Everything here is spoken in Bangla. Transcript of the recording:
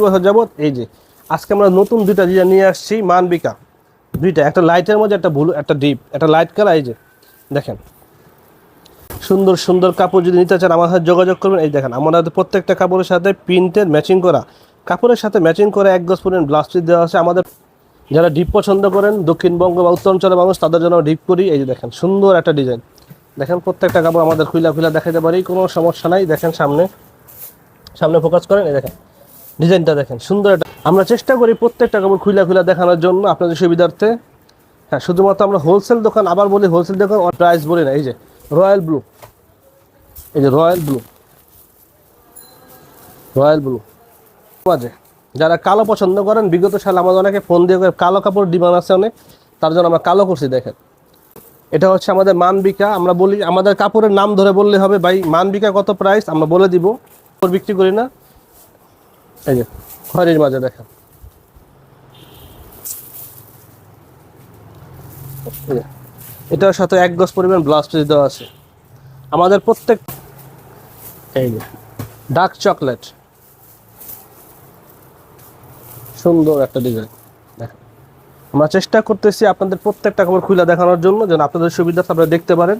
বছর যাবত এই যে আজকে আমরা নতুন দুইটা ডিজাইন নিয়ে আসছি মানবিকা দুইটা, একটা লাইটের মধ্যে একটা ব্লু একটা ডিপ, একটা লাইট কালার। এই যে দেখেন সুন্দর সুন্দর কাপড় যদি নিতে চান আমার সাথে যোগাযোগ করবেন। এই দেখেন আমাদের প্রত্যেকটা কাপড়ের সাথে প্রিন্টের ম্যাচিং করা, কাপড়ের সাথে ম্যাচিং করে 1 গজ পরিমাণ ব্লাউজ পিস দেওয়া আছে। আমাদের যারা ডিপ পছন্দ করেন দক্ষিণবঙ্গ বা উত্তরাঞ্চলের মানুষ তাদের জন্য ডিপ করি। এই যে দেখেন সুন্দর একটা ডিজাইন, দেখেন প্রত্যেকটা কাপড় আমাদের খুলা দেখাতে পারি, কোনো সমস্যা নাই। দেখেন সামনে ফোকাস করেন, এই দেখেন ডিজাইনটা দেখেন সুন্দর একটা। আমরা চেষ্টা করি প্রত্যেকটা কাপড় খুলা দেখানোর জন্য আপনাদের সুবিধার্থে। হ্যাঁ, শুধুমাত্র আমরা হোলসেল দোকান, আবার বলি হোলসেল দোকান প্রাইস বলি না। এই যে রয়্যাল ব্লু, এই যে রয়্যাল ব্লু মাঝে যারা কালো পছন্দ করেন, বিগত সাল আমাদের অনেকে ফোন দিয়ে কালো কাপড় ডিমান্ড আছে অনেক, তার জন্য আমরা কালো করছি। দেখেন এটা হচ্ছে আমাদের মানবিকা। আমরা বলি আমাদের কাপড়ের নাম ধরে বললে হবে, ভাই মানবিকা কত প্রাইস আমরা বলে দিব, বিক্রি করি না। এই যে খয়েরির মাঝে দেখেন, এটার সাথে 1 গজ পরিমাণ ব্লাউজ পিস দেওয়া আছে আমাদের প্রত্যেক। এই যে ডার্ক চকলেট, সুন্দর একটা ডিজাইন দেখেন। আমরা চেষ্টা করতেছি আপনাদের প্রত্যেকটা কাপড় খুলে দেখানোর জন্য, যেন আপনাদের সুবিধা আপনারা দেখতে পারেন।